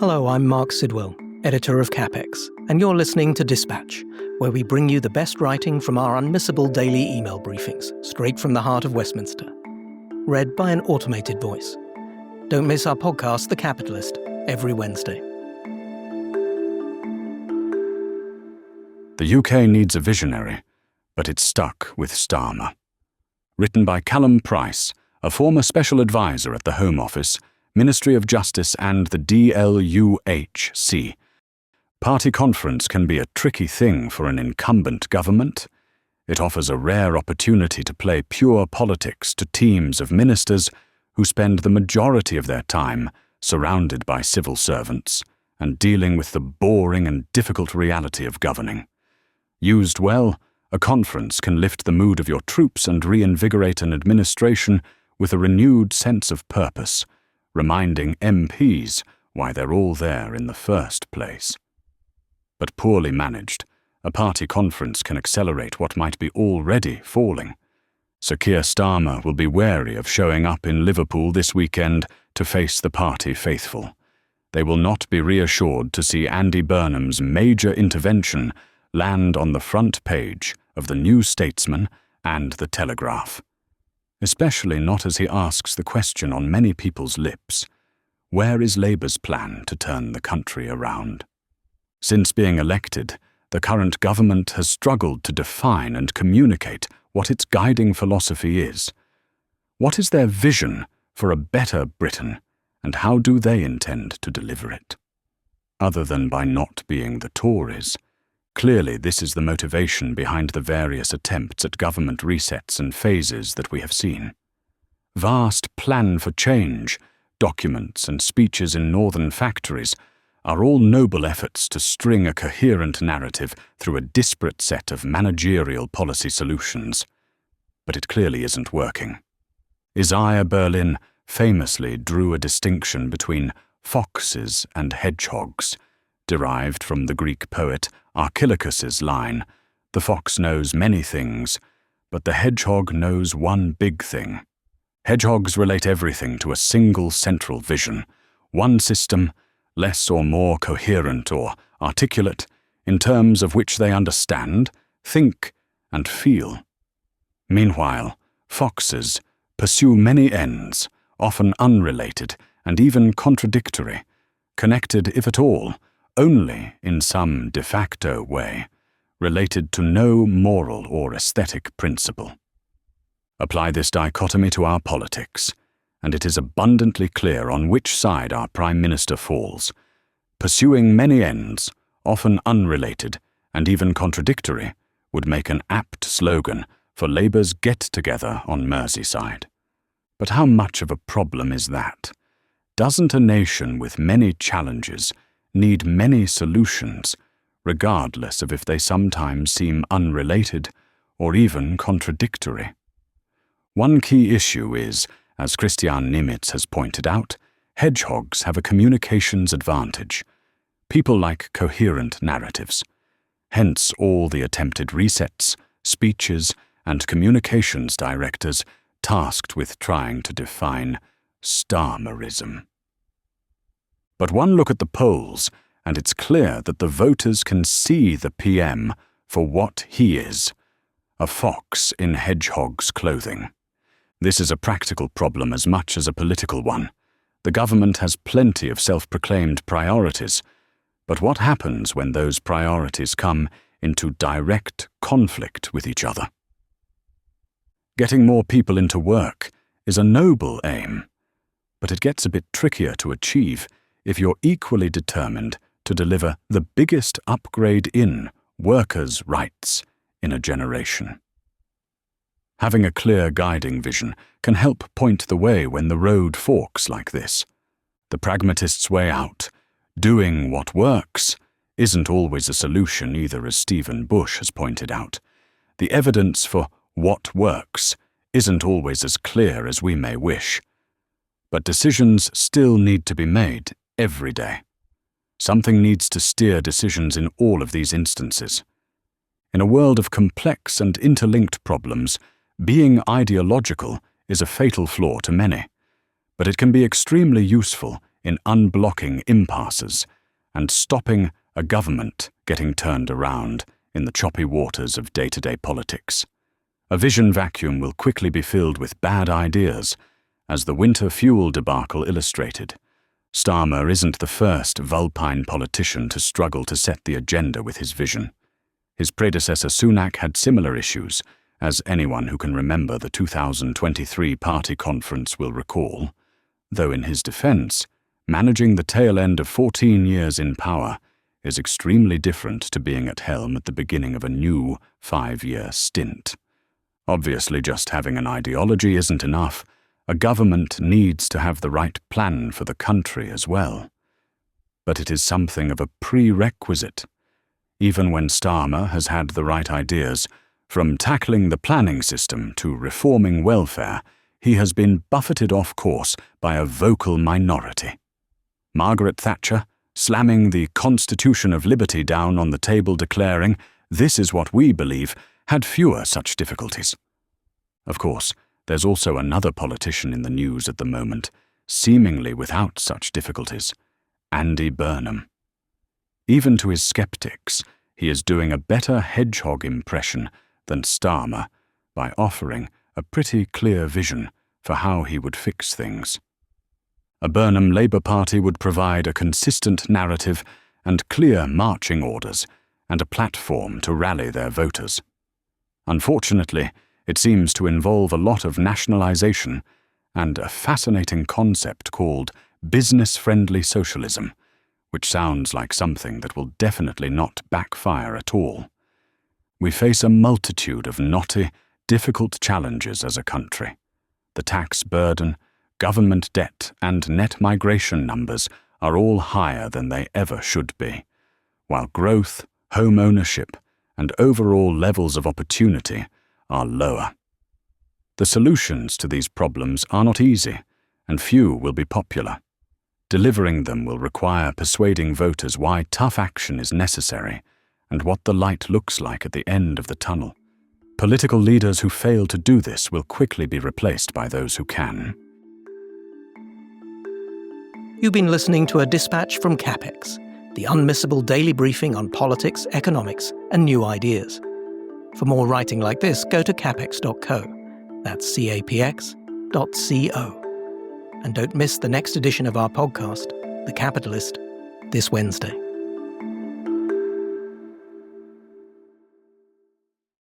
Hello, I'm Mark Sidwell, editor of CapEx, and you're listening to Dispatch, where we bring you the best writing from our unmissable daily email briefings, straight from the heart of Westminster. Read by an automated voice. Don't miss our podcast, The Capitalist, every Wednesday. The UK needs a visionary, but it's stuck with Starmer. Written by Callum Price, a former special advisor at the Home Office, Ministry of Justice and the DLUHC. Party conference can be a tricky thing for an incumbent government. It offers a rare opportunity to play pure politics to teams of ministers who spend the majority of their time surrounded by civil servants and dealing with the boring and difficult reality of governing. Used well, a conference can lift the mood of your troops and reinvigorate an administration with a renewed sense of purpose, reminding MPs why they're all there in the first place. But poorly managed, a party conference can accelerate what might be already falling. Sir Keir Starmer will be wary of showing up in Liverpool this weekend to face the party faithful. They will not be reassured to see Andy Burnham's major intervention land on the front page of the New Statesman and the Telegraph. Especially not as he asks the question on many people's lips: where is Labour's plan to turn the country around? Since being elected, the current government has struggled to define and communicate what its guiding philosophy is. What is their vision for a better Britain, and how do they intend to deliver it? Other than by not being the Tories. Clearly, this is the motivation behind the various attempts at government resets and phases that we have seen. Vast plan for change, documents and speeches in northern factories are all noble efforts to string a coherent narrative through a disparate set of managerial policy solutions. But it clearly isn't working. Isaiah Berlin famously drew a distinction between foxes and hedgehogs, derived from the Greek poet Archilochus's line, "The fox knows many things, but the hedgehog knows one big thing." Hedgehogs relate everything to a single central vision, one system, less or more coherent or articulate, in terms of which they understand, think, and feel. Meanwhile, foxes pursue many ends, often unrelated and even contradictory, connected, if at all, only in some de facto way, related to no moral or aesthetic principle. Apply this dichotomy to our politics, and it is abundantly clear on which side our Prime Minister falls. Pursuing many ends, often unrelated and even contradictory, would make an apt slogan for Labour's get-together on Merseyside. But how much of a problem is that? Doesn't a nation with many challenges need many solutions, regardless of if they sometimes seem unrelated or even contradictory? One key issue is, as Christian Nimitz has pointed out, hedgehogs have a communications advantage. People like coherent narratives. Hence all the attempted resets, speeches, and communications directors tasked with trying to define Starmerism. But one look at the polls, and it's clear that the voters can see the PM for what he is: a fox in hedgehog's clothing. This is a practical problem as much as a political one. The government has plenty of self-proclaimed priorities, but what happens when those priorities come into direct conflict with each other? Getting more people into work is a noble aim, but it gets a bit trickier to achieve if you're equally determined to deliver the biggest upgrade in workers' rights in a generation. Having a clear guiding vision can help point the way when the road forks like this. The pragmatist's way out, doing what works, isn't always a solution either, as Stephen Bush has pointed out. The evidence for what works isn't always as clear as we may wish. But decisions still need to be made every day. Something needs to steer decisions in all of these instances. In a world of complex and interlinked problems, being ideological is a fatal flaw to many, but it can be extremely useful in unblocking impasses and stopping a government getting turned around in the choppy waters of day-to-day politics. A vision vacuum will quickly be filled with bad ideas, as the winter fuel debacle illustrated. Starmer isn't the first vulpine politician to struggle to set the agenda with his vision. His predecessor Sunak had similar issues, as anyone who can remember the 2023 party conference will recall, though in his defense, managing the tail end of 14 years in power is extremely different to being at helm at the beginning of a new 5-year stint. Obviously, just having an ideology isn't enough. A government needs to have the right plan for the country as well. But it is something of a prerequisite. Even when Starmer has had the right ideas, from tackling the planning system to reforming welfare, he has been buffeted off course by a vocal minority. Margaret Thatcher, slamming the Constitution of Liberty down on the table declaring, "This is what we believe," had fewer such difficulties. Of course, there's also another politician in the news at the moment, seemingly without such difficulties, Andy Burnham. Even to his skeptics, he is doing a better hedgehog impression than Starmer by offering a pretty clear vision for how he would fix things. A Burnham Labour Party would provide a consistent narrative and clear marching orders and a platform to rally their voters. Unfortunately, it seems to involve a lot of nationalisation and a fascinating concept called business-friendly socialism, which sounds like something that will definitely not backfire at all. We face a multitude of knotty, difficult challenges as a country. The tax burden, government debt, and net migration numbers are all higher than they ever should be, while growth, home ownership, and overall levels of opportunity are lower. The solutions to these problems are not easy, and few will be popular. Delivering them will require persuading voters why tough action is necessary and what the light looks like at the end of the tunnel. Political leaders who fail to do this will quickly be replaced by those who can. You've been listening to a dispatch from CapEx, the unmissable daily briefing on politics, economics, and new ideas. For more writing like this, go to capex.co. That's capx.co. And don't miss the next edition of our podcast, The Capitalist, this Wednesday.